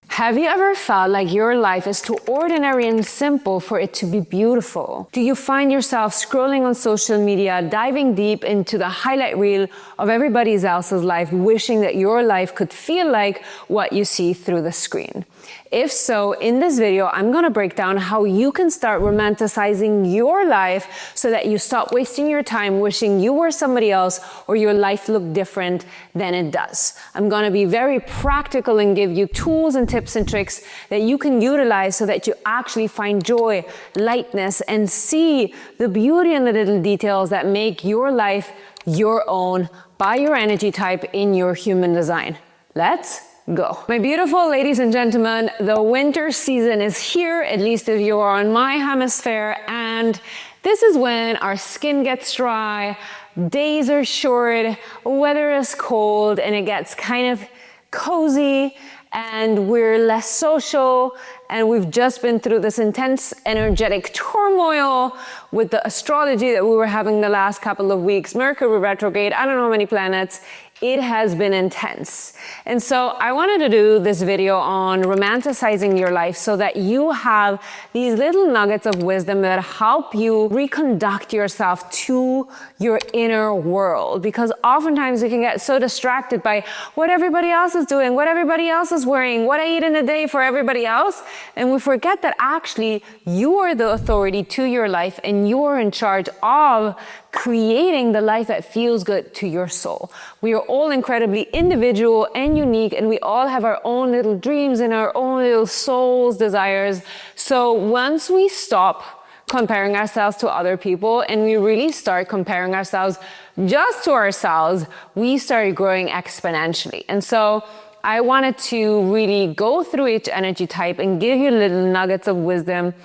Have you ever felt like your life is too ordinary and simple for it to be beautiful? Do you find yourself scrolling on social media, diving deep into the highlight reel of everybody else's life, wishing that your life could feel like what you see through the screen? If so, in this video, I'm gonna break down how you can start romanticizing your life so that you stop wasting your time wishing you were somebody else or your life looked different than it does. I'm gonna be very practical and give you tools and tips and tricks that you can utilize so that you actually find joy, lightness, and see the beauty in the little details that make your life your own by your energy type in your human design. Let's go. My beautiful ladies and gentlemen, the winter season is here, at least if you are on my hemisphere, and this is when our skin gets dry, days are short, weather is cold, and it gets kind of cozy, and we're less social, and we've just been through this intense energetic turmoil with the astrology that we were having the last couple of weeks, Mercury retrograde, I don't know how many planets. It has been intense. And so I wanted to do this video on romanticizing your life so that you have these little nuggets of wisdom that help you reconduct yourself to your inner world. Because oftentimes we can get so distracted by what everybody else is doing, what everybody else is wearing, what I eat in a day for everybody else. And we forget that actually you are the authority to your life and you are in charge of creating the life that feels good to your soul. We are all incredibly individual and unique, and we all have our own little dreams and our own little soul's desires. So once we stop comparing ourselves to other people and we really start comparing ourselves just to ourselves, we start growing exponentially. And so I wanted to really go through each energy type and give you little nuggets of wisdom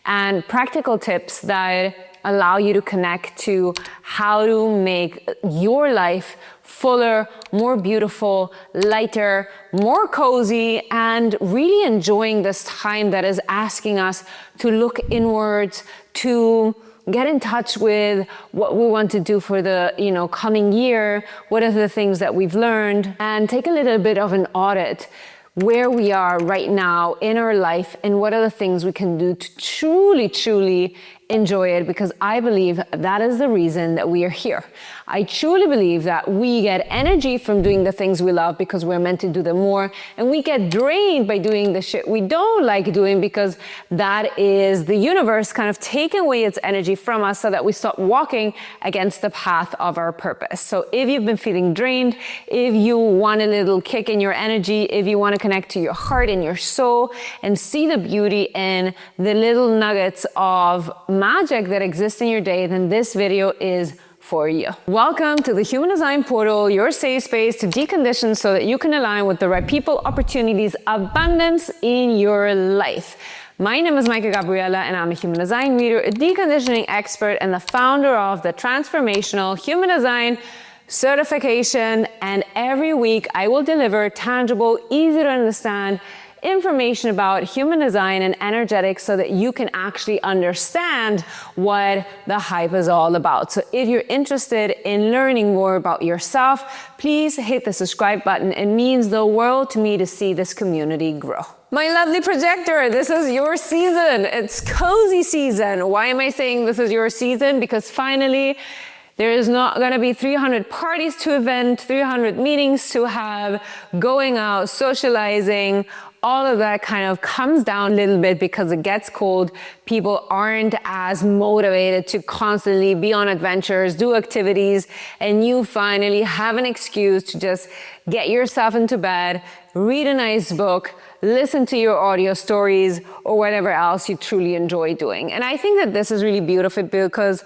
and practical tips that allow you to connect to how to make your life fuller, more beautiful, lighter, more cozy, and really enjoying this time that is asking us to look inwards, to get in touch with what we want to do for the coming year, what are the things that we've learned, and take a little bit of an audit where we are right now in our life and what are the things we can do to truly enjoy it, because I believe that is the reason that we are here. I truly believe that we get energy from doing the things we love because we're meant to do them more, and we get drained by doing the shit we don't like doing because that is the universe kind of taking away its energy from us so that we stop walking against the path of our purpose. So if you've been feeling drained, if you want a little kick in your energy, if you want to connect to your heart and your soul and see the beauty in the little nuggets of magic that exists in your day, then this video is for you. Welcome to the Human Design Portal, your safe space to decondition so that you can align with the right people, opportunities, abundance in your life. My name is Maika Gabriella, and I'm a human design reader, a deconditioning expert, and the founder of the Transformational Human Design certification. And every week I will deliver tangible, easy to understand information about human design and energetics so that you can actually understand what the hype is all about. So if you're interested in learning more about yourself, please hit the subscribe button. It means the world to me to see this community grow. My lovely projector, this is your season. It's cozy season. Why am I saying this is your season? Because finally, there is not going to be 300 parties to event, 300 meetings to have, going out, socializing. All of that kind of comes down a little bit because it gets cold. People aren't as motivated to constantly be on adventures, do activities, and you finally have an excuse to just get yourself into bed, read a nice book, listen to your audio stories, or whatever else you truly enjoy doing. And I think that this is really beautiful because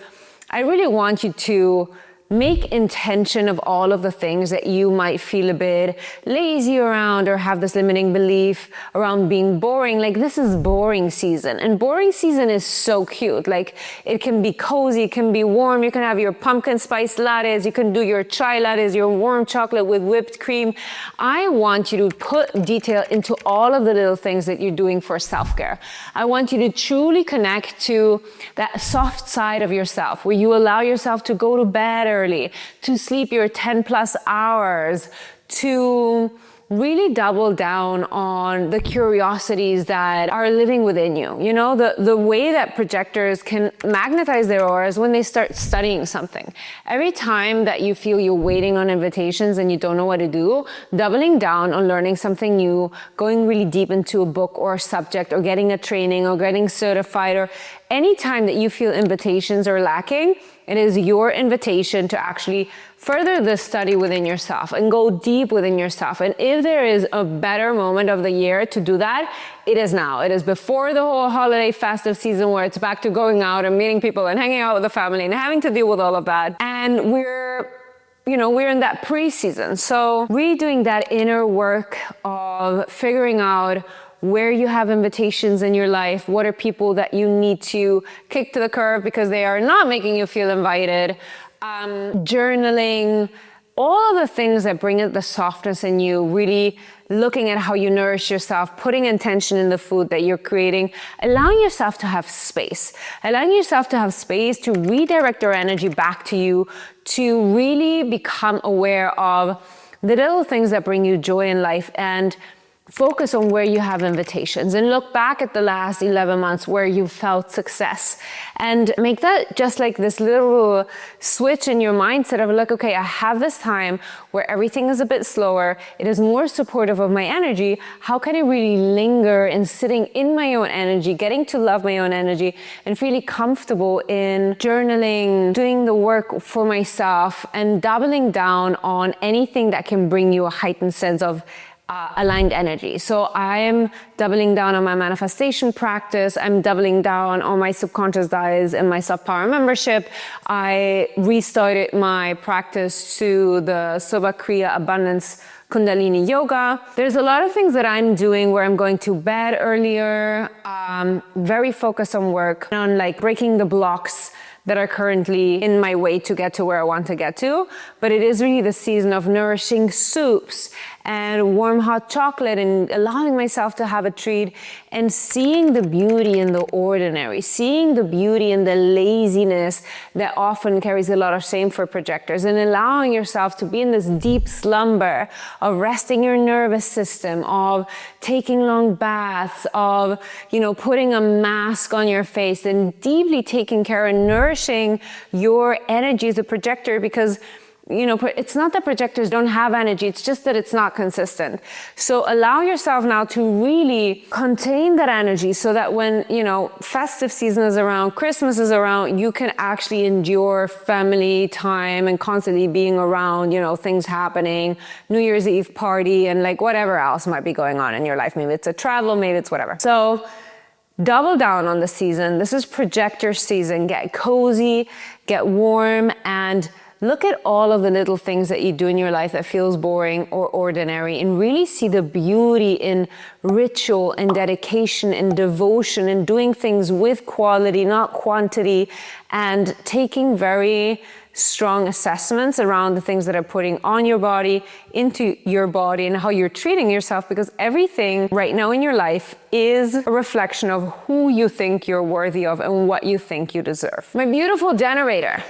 I really want you to make intention of all of the things that you might feel a bit lazy around or have this limiting belief around being boring. Like, this is boring season, and boring season is so cute. Like, it can be cozy, it can be warm. You can have your pumpkin spice lattes, you can do your chai lattes, your warm chocolate with whipped cream. I want you to put detail into all of the little things that you're doing for self-care. I want you to truly connect to that soft side of yourself where you allow yourself to go to bed early, to sleep your 10 plus hours, to really double down on the curiosities that are living within you. You know, the way that projectors can magnetize their auras when they start studying something. Every time that you feel you're waiting on invitations and you don't know what to do, doubling down on learning something new, going really deep into a book or a subject, or getting a training or getting certified, or any time that you feel invitations are lacking, it is your invitation to actually further this study within yourself and go deep within yourself. And if there is a better moment of the year to do that, it is now. It is before the whole holiday festive season where it's back to going out and meeting people and hanging out with the family and having to deal with all of that. And we're in that pre-season. So really doing that inner work of figuring out where you have invitations in your life, what are people that you need to kick to the curb because they are not making you feel invited, journaling, all of the things that bring out the softness in you, really looking at how you nourish yourself, putting intention in the food that you're creating, allowing yourself to have space to redirect your energy back to you, to really become aware of the little things that bring you joy in life, and focus on where you have invitations, and look back at the last 11 months where you felt success, and make that just like this little switch in your mindset of like, okay, I have this time where everything is a bit slower. It is more supportive of my energy. How can I really linger in sitting in my own energy, getting to love my own energy, and feeling comfortable in journaling, doing the work for myself, and doubling down on anything that can bring you a heightened sense of aligned energy. So I am doubling down on my manifestation practice. I'm doubling down on my subconscious diets and my self-power membership. I restarted my practice to the Soba Kriya Abundance Kundalini Yoga. There's a lot of things that I'm doing where I'm going to bed earlier, very focused on work, on like breaking the blocks that are currently in my way to get to where I want to get to. But it is really the season of nourishing soups and warm hot chocolate, and allowing myself to have a treat, and seeing the beauty in the ordinary, seeing the beauty in the laziness that often carries a lot of shame for projectors, and allowing yourself to be in this deep slumber of resting your nervous system, of taking long baths, of, putting a mask on your face, and deeply taking care and nourishing your energy as a projector, because it's not that projectors don't have energy, it's just that it's not consistent. So allow yourself now to really contain that energy so that when, festive season is around, Christmas is around, you can actually endure family time and constantly being around, things happening, New Year's Eve party, and like whatever else might be going on in your life. Maybe it's a travel, maybe it's whatever. So double down on the season. This is projector season. Get cozy, get warm, and look at all of the little things that you do in your life that feels boring or ordinary, and really see the beauty in ritual and dedication and devotion, and doing things with quality, not quantity, and taking very strong assessments around the things that are putting on your body, into your body, and how you're treating yourself, because everything right now in your life is a reflection of who you think you're worthy of and what you think you deserve. My beautiful generator,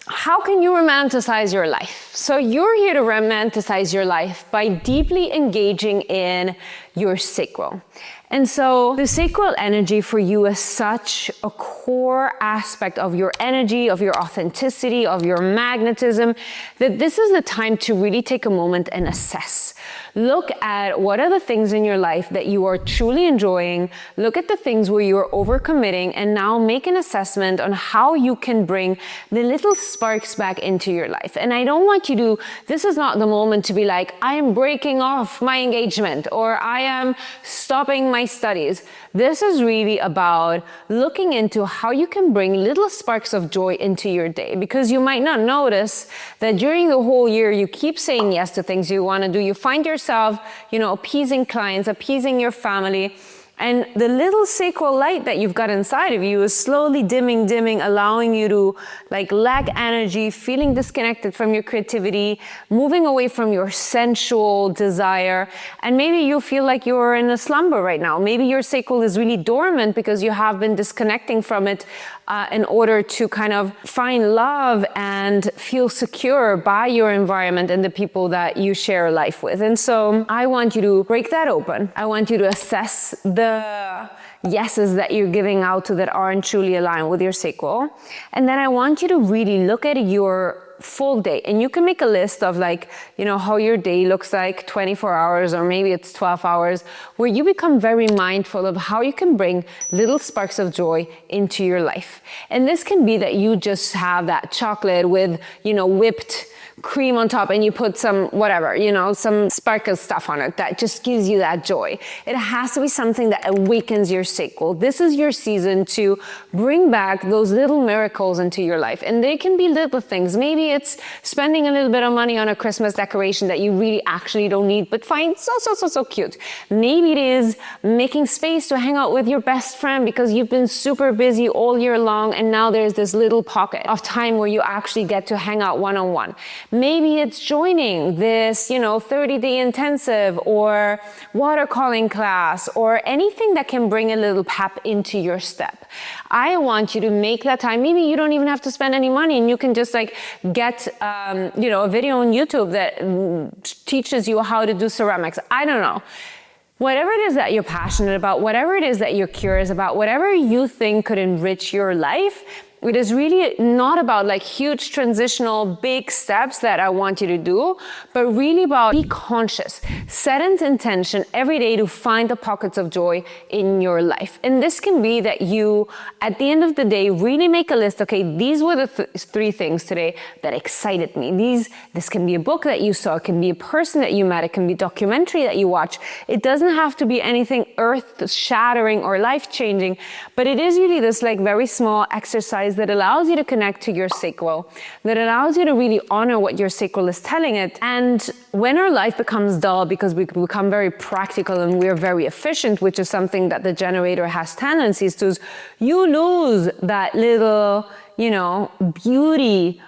how can you romanticize your life? So you're here to romanticize your life by deeply engaging in your sacral. And so the sacral energy for you is such a core aspect of your energy, of your authenticity, of your magnetism, that this is the time to really take a moment and assess. Look at what are the things in your life that you are truly enjoying. Look at the things where you're overcommitting, and now make an assessment on how you can bring the little sparks back into your life. And I don't want you to, this is not the moment to be like, I am breaking off my engagement, or I am stopping my studies. This is really about looking into how you can bring little sparks of joy into your day, because you might not notice that during the whole year you keep saying yes to things you want to do. You find yourself, appeasing clients, appeasing your family, and the little sacral light that you've got inside of you is slowly dimming, allowing you to lack energy, feeling disconnected from your creativity, moving away from your sensual desire. And maybe you feel like you're in a slumber right now. Maybe your sacral is really dormant because you have been disconnecting from it in order to kind of find love and feel secure by your environment and the people that you share life with. And so I want you to break that open. I want you to assess the yeses that you're giving out to that aren't truly aligned with your sacral. And then I want you to really look at your full day, and you can make a list of like, you know, how your day looks like 24 hours, or maybe it's 12 hours, where you become very mindful of how you can bring little sparks of joy into your life. And this can be that you just have that chocolate with, you know, whipped cream on top, and you put some whatever, you know, some sparkle stuff on it that just gives you that joy. It has to be something that awakens your sacral. This is your season to bring back those little miracles into your life. And they can be little things. Maybe it's spending a little bit of money on a Christmas decoration that you really actually don't need, but find so cute. Maybe it is making space to hang out with your best friend because you've been super busy all year long, and now there's this little pocket of time where you actually get to hang out one-on-one. Maybe it's joining this, you know, 30-day intensive or water calling class, or anything that can bring a little pep into your step. I want you to make that time. Maybe you don't even have to spend any money, and you can just like get, you know, a video on YouTube that teaches you how to do ceramics. I don't know. Whatever it is that you're passionate about, whatever it is that you're curious about, whatever you think could enrich your life, it is really not about like huge transitional big steps that I want you to do, but really about be conscious, set an intention every day to find the pockets of joy in your life. And this can be that you, at the end of the day, really make a list. Okay, these were the three things today that excited me. This can be a book that you saw, it can be a person that you met, it can be a documentary that you watch. It doesn't have to be anything earth-shattering or life-changing, but it is really this like very small exercise that allows you to connect to your sacral, that allows you to really honor what your sacral is telling it. And when our life becomes dull because we become very practical and we're very efficient, which is something that the generator has tendencies to, you lose that little, you know, beauty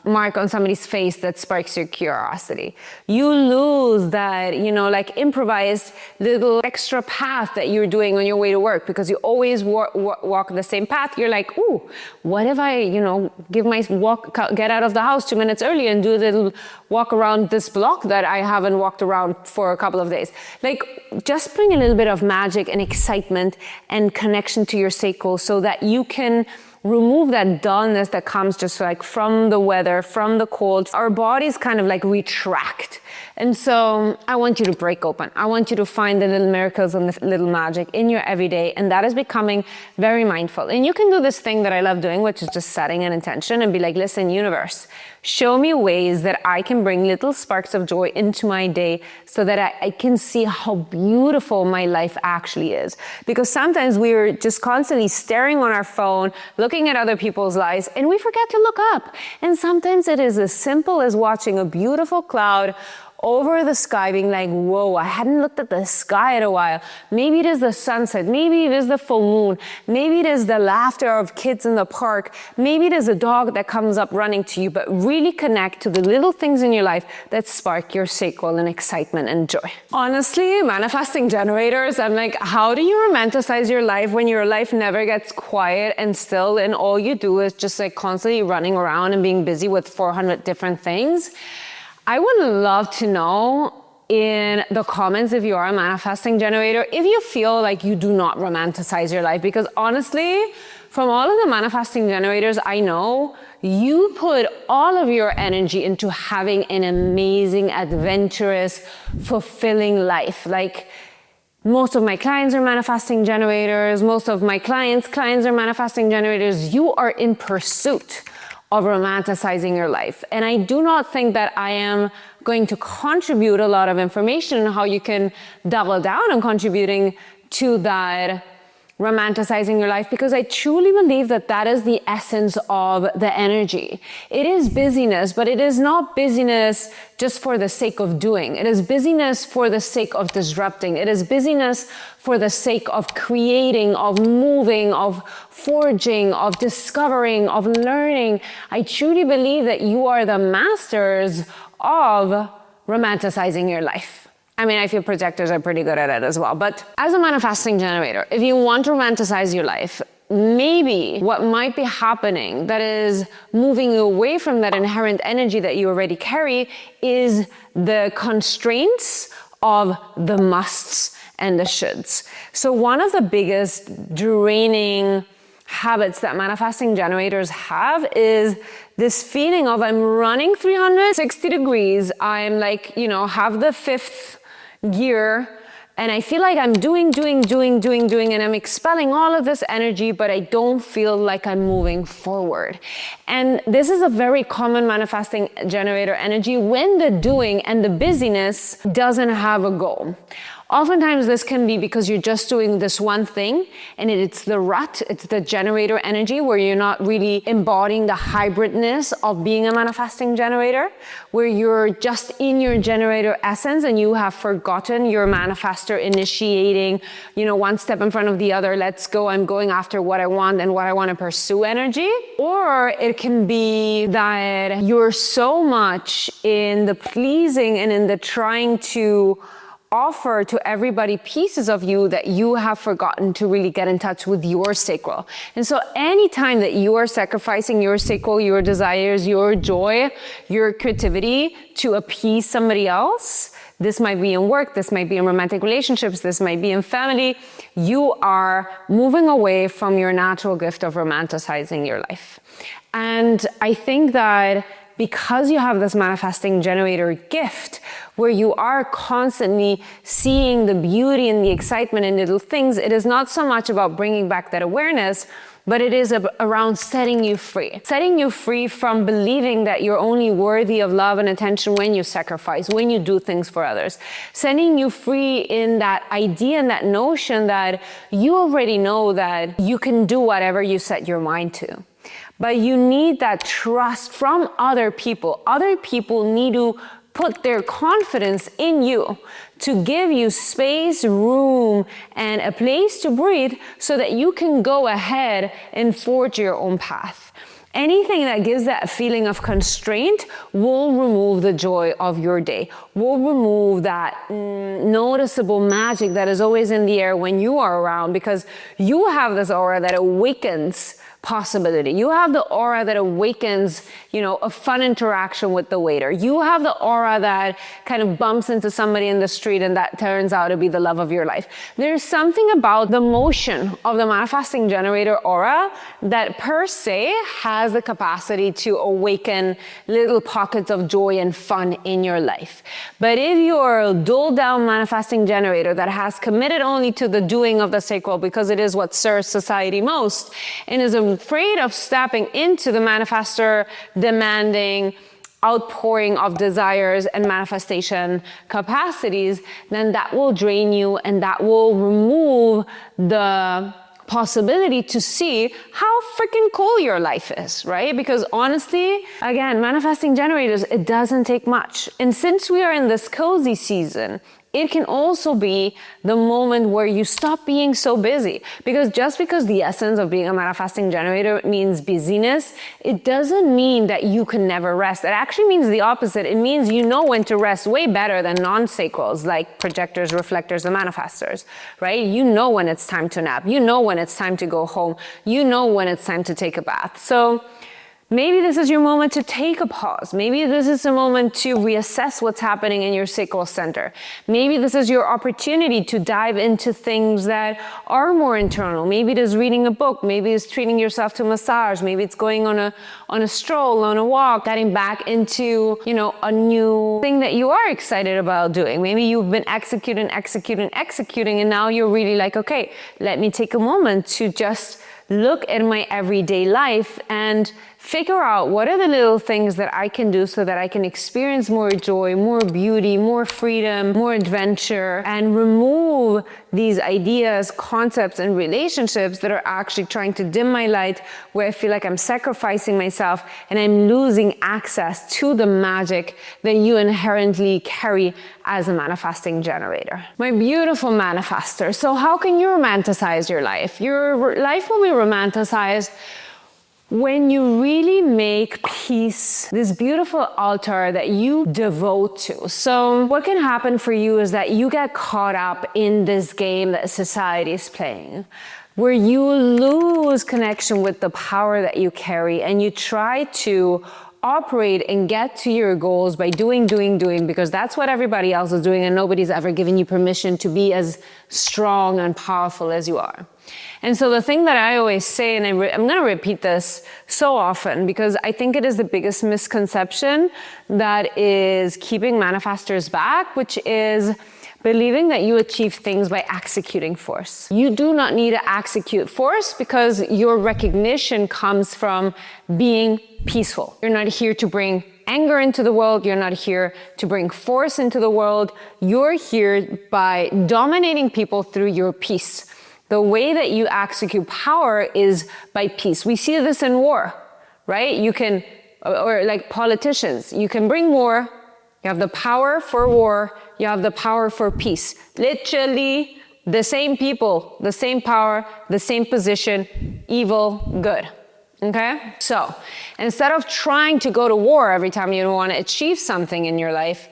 mark on somebody's face that sparks your curiosity. You lose that, you know, like improvised little extra path that you're doing on your way to work because you always walk the same path. You're like, ooh, what if I, you know, get out of the house 2 minutes early and do a little walk around this block that I haven't walked around for a couple of days. Like, just bring a little bit of magic and excitement and connection to your sacral so that you can remove that dullness that comes just like from the weather, from the cold. Our bodies kind of like retract. And so I want you to break open. I want you to find the little miracles and the little magic in your everyday. And that is becoming very mindful. And you can do this thing that I love doing, which is just setting an intention and be like, listen, universe, show me ways that I can bring little sparks of joy into my day so that I can see how beautiful my life actually is. Because sometimes we're just constantly staring on our phone, looking at other people's lives, and we forget to look up. And sometimes it is as simple as watching a beautiful cloud over the sky, being like, whoa, I hadn't looked at the sky in a while. Maybe it is the sunset. Maybe it is the full moon. Maybe it is the laughter of kids in the park. Maybe it is a dog that comes up running to you, but really connect to the little things in your life that spark your sacral and excitement and joy. Honestly, manifesting generators, I'm like, how do you romanticize your life when your life never gets quiet and still, and all you do is just like constantly running around and being busy with 400 different things? I would love to know in the comments if you are a manifesting generator, if you feel like you do not romanticize your life, because honestly, from all of the manifesting generators I know, you put all of your energy into having an amazing, adventurous, fulfilling life. Like, most of my clients are manifesting generators. Most of my clients' are manifesting generators. You are in pursuit of romanticizing your life. And I do not think that I am going to contribute a lot of information on how you can double down on contributing to that romanticizing your life, because I truly believe that that is the essence of the energy. It is busyness, but it is not busyness just for the sake of doing. It is busyness for the sake of disrupting. It is busyness for the sake of creating, of moving, of forging, of discovering, of learning. I truly believe that you are the masters of romanticizing your life. I mean, I feel projectors are pretty good at it as well. But as a manifesting generator, if you want to romanticize your life, maybe what might be happening that is moving you away from that inherent energy that you already carry is the constraints of the musts and the shoulds. So one of the biggest draining habits that manifesting generators have is this feeling of I'm running 360 degrees. I'm like, have the fifth gear, and I feel like I'm doing, and I'm expelling all of this energy, but I don't feel like I'm moving forward. And this is a very common manifesting generator energy when the doing and the busyness doesn't have a goal. Oftentimes this can be because you're just doing this one thing and it's the rut, it's the generator energy where you're not really embodying the hybridness of being a manifesting generator, where you're just in your generator essence and you have forgotten your manifestor initiating, one step in front of the other, let's go, I'm going after what I want and what I want to pursue energy. Or it can be that you're so much in the pleasing and in the trying to offer to everybody pieces of you that you have forgotten to really get in touch with your sacral. And so anytime that you are sacrificing your sacral, your desires, your joy, your creativity to appease somebody else, this might be in work, this might be in romantic relationships, this might be in family, you are moving away from your natural gift of romanticizing your life. And I think that because you have this manifesting generator gift where you are constantly seeing the beauty and the excitement in little things, it is not so much about bringing back that awareness, but it is around setting you free. Setting you free from believing that you're only worthy of love and attention when you sacrifice, when you do things for others. Setting you free in that idea and that notion that you already know that you can do whatever you set your mind to. But you need that trust from other people. Other people need to put their confidence in you to give you space, room, and a place to breathe so that you can go ahead and forge your own path. Anything that gives that feeling of constraint will remove the joy of your day, will remove that noticeable magic that is always in the air when you are around, because you have this aura that awakens possibility. You have the aura that awakens, a fun interaction with the waiter. You have the aura that kind of bumps into somebody in the street and that turns out to be the love of your life. There's something about the motion of the manifesting generator aura that per se has the capacity to awaken little pockets of joy and fun in your life. But if you're a dulled down manifesting generator that has committed only to the doing of the sacral because it is what serves society most and is afraid of stepping into the manifestor demanding outpouring of desires and manifestation capacities, then that will drain you and that will remove the possibility to see how freaking cool your life is, right? Because honestly, again, manifesting generators, it doesn't take much. And since we are in this cozy season, it can also be the moment where you stop being so busy. Because just because the essence of being a manifesting generator means busyness, it doesn't mean that you can never rest. It actually means the opposite. It means you know when to rest way better than non-sacrals like projectors, reflectors, and manifestors, right? You know when it's time to nap. You know when it's time to go home. You know when it's time to take a bath. So maybe this is your moment to take a pause. Maybe this is a moment to reassess what's happening in your sacral center. Maybe this is your opportunity to dive into things that are more internal. Maybe it is reading a book. Maybe it's treating yourself to massage. Maybe it's going on a stroll, on a walk, getting back into, a new thing that you are excited about doing. Maybe you've been executing, and now you're really like, okay, let me take a moment to just look at my everyday life and figure out what are the little things that I can do so that I can experience more joy, more beauty, more freedom, more adventure, and remove these ideas, concepts, and relationships that are actually trying to dim my light, where I feel like I'm sacrificing myself and I'm losing access to the magic that you inherently carry as a manifesting generator. My beautiful manifestor. So how can you romanticize your life? Your life will be romanticized when you really make peace this beautiful altar that you devote to. So what can happen for you is that you get caught up in this game that society is playing. where you lose connection with the power that you carry and you try to operate and get to your goals by doing, because that's what everybody else is doing and nobody's ever given you permission to be as strong and powerful as you are. And so the thing that I always say, and I'm going to repeat this so often because I think it is the biggest misconception that is keeping manifestors back, which is believing that you achieve things by executing force. You do not need to execute force because your recognition comes from being peaceful. You're not here to bring anger into the world. You're not here to bring force into the world. You're here by dominating people through your peace. The way that you execute power is by peace. We see this in war, right? You can, or like politicians, you can bring war. You have the power for war. You have the power for peace. Literally the same people, the same power, the same position, evil, good. Okay? So instead of trying to go to war every time you want to achieve something in your life,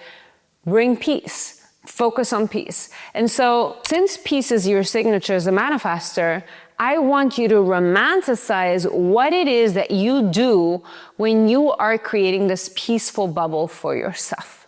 bring peace. Focus on peace. And so since peace is your signature as a manifestor, I want you to romanticize what it is that you do when you are creating this peaceful bubble for yourself.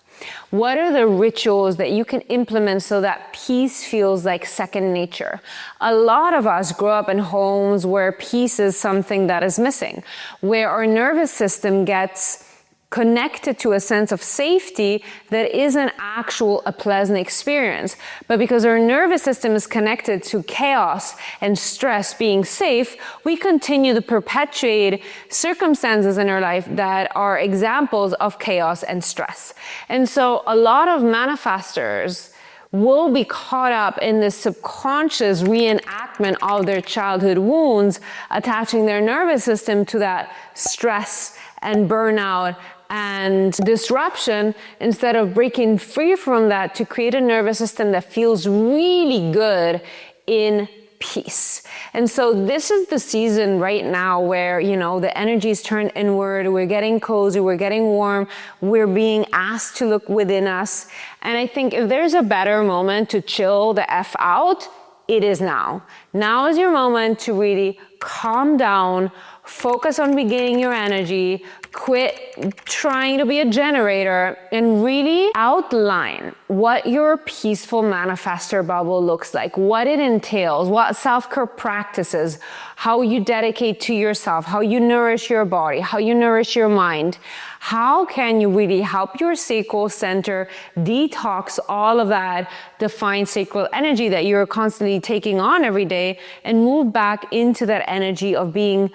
What are the rituals that you can implement so that peace feels like second nature? A lot of us grow up in homes where peace is something that is missing, where our nervous system gets connected to a sense of safety that isn't a pleasant experience. But because our nervous system is connected to chaos and stress being safe, we continue to perpetuate circumstances in our life that are examples of chaos and stress. And so a lot of manifestors will be caught up in this subconscious reenactment of their childhood wounds, attaching their nervous system to that stress and burnout and disruption, instead of breaking free from that to create a nervous system that feels really good in peace. And so this is the season right now where, the energy is turned inward, we're getting cozy, we're getting warm, we're being asked to look within us. And I think if there's a better moment to chill the F out, it is now. Now is your moment to really calm down, focus on regaining your energy, quit trying to be a generator, and really outline what your peaceful manifestor bubble looks like, what it entails, what self-care practices, how you dedicate to yourself, how you nourish your body, how you nourish your mind. How can you really help your sacral center detox all of that defined sacral energy that you're constantly taking on every day and move back into that energy of being,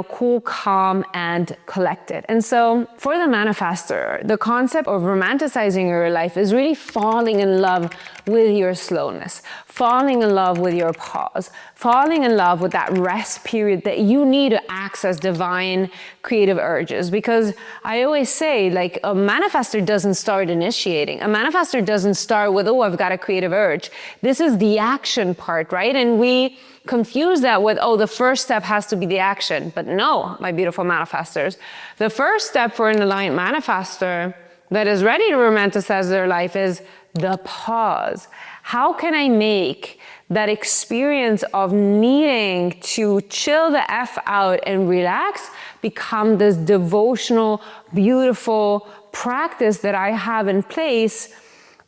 cool, calm, and collected? And so for the manifestor, the concept of romanticizing your life is really falling in love with your slowness, falling in love with your pause, falling in love with that rest period that you need to access divine creative urges. Because I always say, a manifestor doesn't start initiating. A manifestor doesn't start with, I've got a creative urge. This is the action part, right? And we confuse that with, the first step has to be the action. But no, my beautiful manifestors, the first step for an aligned manifestor that is ready to romanticize their life is the pause. How can I make that experience of needing to chill the F out and relax become this devotional, beautiful practice that I have in place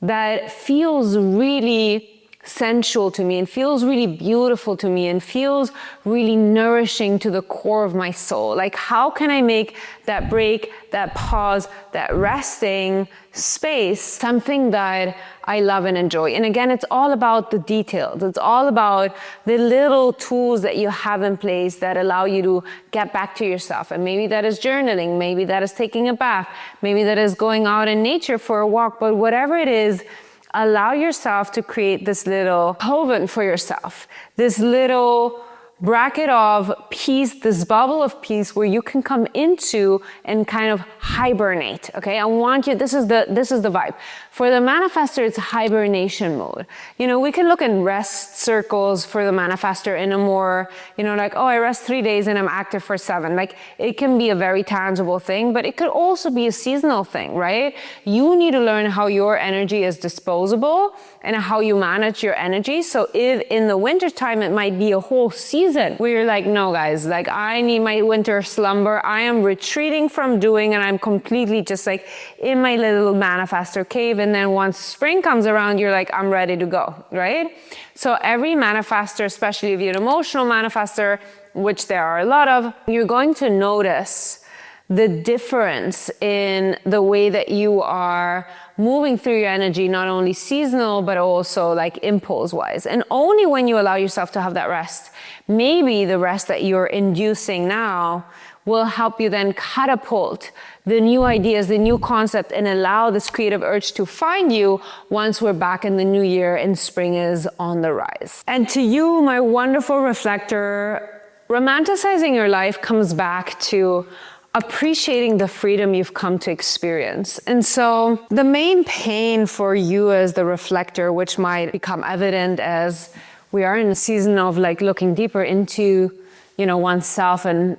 that feels really sensual to me and feels really beautiful to me and feels really nourishing to the core of my soul? How can I make that break, that pause, that resting space something that I love and enjoy? And again, it's all about the details. It's all about the little tools that you have in place that allow you to get back to yourself. And maybe that is journaling, maybe that is taking a bath, maybe that is going out in nature for a walk, but whatever it is, allow yourself to create this little haven for yourself, this little bracket of peace, this bubble of peace where you can come into and kind of hibernate, okay? I want you, this is the vibe. For the manifestor, it's hibernation mode. You know, we can look in rest circles for the manifestor in a more, you know, like, oh, I rest 3 days and I'm active for 7. Like, it can be a very tangible thing, but it could also be a seasonal thing, right? You need to learn how your energy is disposable and how you manage your energy. So if in the winter time, it might be a whole season where you're like, no guys, like I need my winter slumber. I am retreating from doing, and I'm completely just like in my little manifestor cave. And then once spring comes around, you're like, I'm ready to go, right? So every manifestor, especially if you're an emotional manifestor, which there are a lot of, you're going to notice the difference in the way that you are moving through your energy, not only seasonal, but also like impulse wise. And only when you allow yourself to have that rest, maybe the rest that you're inducing now will help you then catapult the new ideas, the new concept, and allow this creative urge to find you once we're back in the new year and spring is on the rise. And to you, my wonderful reflector, romanticizing your life comes back to appreciating the freedom you've come to experience. And so the main pain for you as the reflector, which might become evident as we are in a season of like looking deeper into, you know, oneself and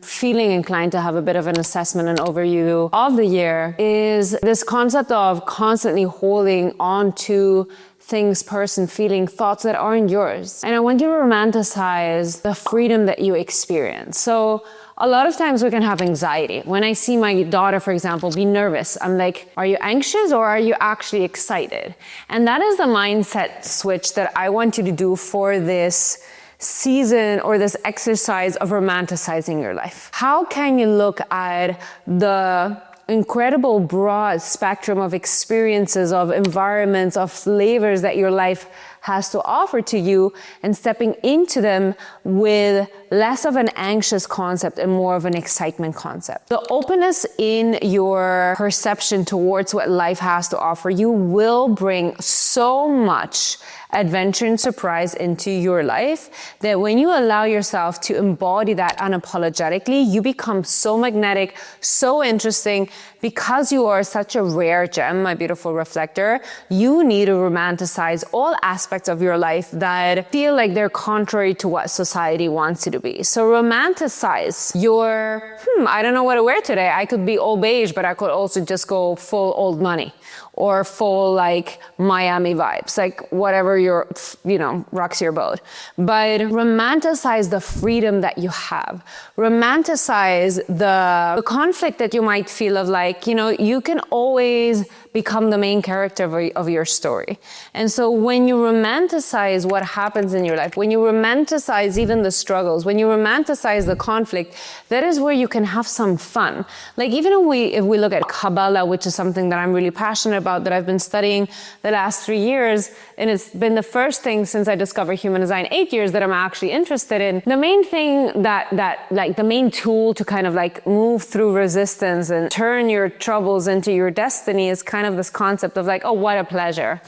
feeling inclined to have a bit of an assessment and overview of the year, is this concept of constantly holding on to things, person, feeling, thoughts that aren't yours. And I want you to romanticize the freedom that you experience. So a lot of times we can have anxiety. When I see my daughter, for example, be nervous, I'm like, are you anxious or are you actually excited? And that is the mindset switch that I want you to do for this season or this exercise of romanticizing your life. How can you look at the incredible broad spectrum of experiences, of environments, of flavors that your life has to offer to you, and stepping into them with less of an anxious concept and more of an excitement concept. The openness in your perception towards what life has to offer you will bring so much adventure and surprise into your life that when you allow yourself to embody that unapologetically, you become so magnetic, so interesting. Because you are such a rare gem, my beautiful reflector, you need to romanticize all aspects of your life that feel like they're contrary to what society wants you to be. So romanticize your, I don't know what to wear today. I could be all beige, but I could also just go full old money or full like Miami vibes, like whatever your, you know, rocks your boat. But romanticize the freedom that you have. Romanticize the conflict that you might feel of like, you know, you can always become the main character of your story. And so when you romanticize what happens in your life, when you romanticize even the struggles, when you romanticize the conflict, that is where you can have some fun. Like even if we look at Kabbalah, which is something that I'm really passionate about, that I've been studying the last 3 years, and it's been the first thing since I discovered human design 8 years that I'm actually interested in. The main thing that like the main tool to kind of like move through resistance and turn your troubles into your destiny is kind of this concept of like, oh, what a pleasure.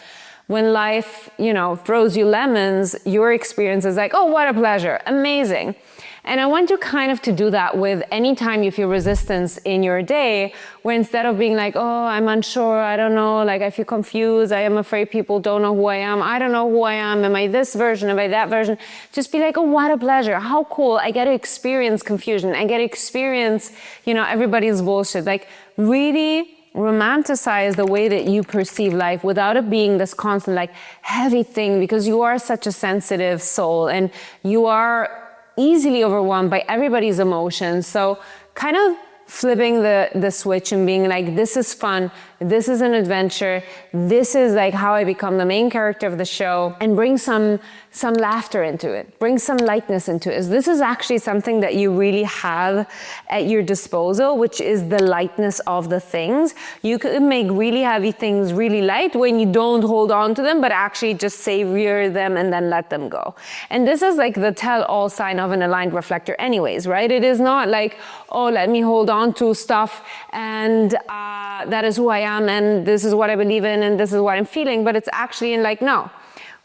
When life, you know, throws you lemons, your experience is like, oh, what a pleasure, amazing. And I want you kind of to do that with any time you feel resistance in your day, where instead of being like, oh, I'm unsure, I don't know, like I feel confused, I am afraid people don't know who I don't know who I am I this version, am I that version? Just be like, oh, what a pleasure, how cool, I get to experience confusion, I get to experience, you know, everybody's bullshit. Like really romanticize the way that you perceive life without it being this constant like heavy thing, because you are such a sensitive soul and you are easily overwhelmed by everybody's emotions. So kind of flipping the switch and being like, this is fun, this is an adventure, this is like how I become the main character of the show, and bring some laughter into it, bring some lightness into it. This is actually something that you really have at your disposal, which is the lightness of the things. You could make really heavy things really light when you don't hold on to them, but actually just savor them and then let them go. And this is like the tell-all sign of an aligned reflector anyways, right? It is not like, oh, let me hold on to stuff and that is who I am and this is what I believe in and this is what I'm feeling, but it's actually in like, no.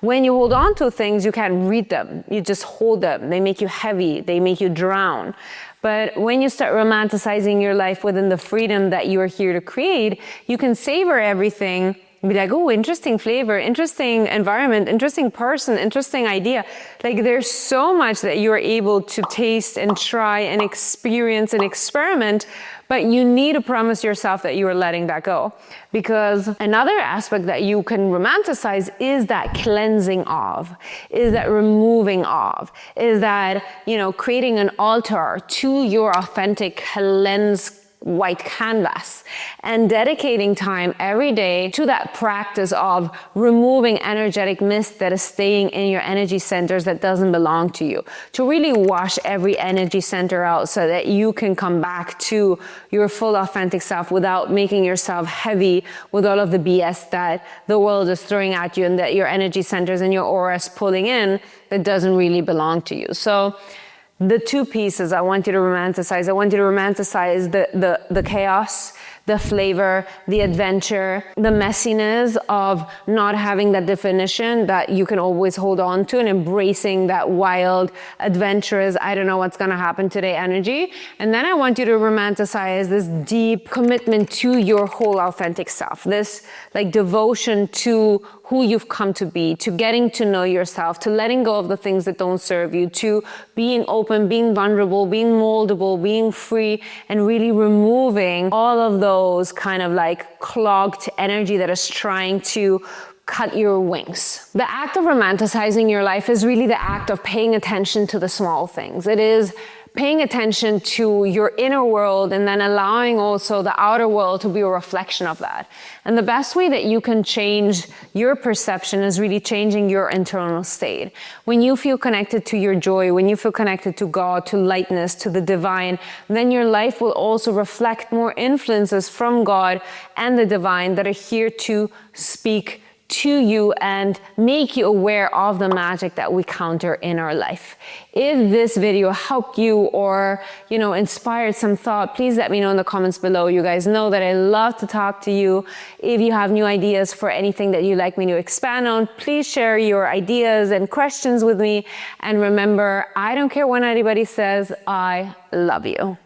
When you hold on to things, you can't read them. You just hold them. They make you heavy. They make you drown. But when you start romanticizing your life within the freedom that you are here to create, you can savor everything. Be like, oh, interesting flavor, interesting environment, interesting person, interesting idea. Like there's so much that you're able to taste and try and experience and experiment, but you need to promise yourself that you are letting that go. Because another aspect that you can romanticize is that cleansing of, is that removing of, is that, creating an altar to your authentic cleanse white canvas and dedicating time every day to that practice of removing energetic mist that is staying in your energy centers that doesn't belong to you, to really wash every energy center out so that you can come back to your full authentic self without making yourself heavy with all of the BS that the world is throwing at you and that your energy centers and your aura is pulling in that doesn't really belong to you. So the two pieces I want you to romanticize. I want you to romanticize the chaos, the flavor, the adventure, the messiness of not having that definition that you can always hold on to, and embracing that wild, adventurous, I don't know what's gonna happen today energy. And then I want you to romanticize this deep commitment to your whole authentic self, this like devotion to who you've come to be, to getting to know yourself, to letting go of the things that don't serve you, to being open, being vulnerable, being moldable, being free, and really removing all of those kind of like clogged energy that is trying to cut your wings. The act of romanticizing your life is really the act of paying attention to the small things. It is paying attention to your inner world and then allowing also the outer world to be a reflection of that. And the best way that you can change your perception is really changing your internal state. When you feel connected to your joy, when you feel connected to God, to lightness, to the divine, then your life will also reflect more influences from God and the divine that are here to speak to you and make you aware of the magic that we counter in our life. If this video helped you or, inspired some thought, please let me know in the comments below. You guys know that I love to talk to you. If you have new ideas for anything that you'd like me to expand on, please share your ideas and questions with me. And remember, I don't care what anybody says, I love you.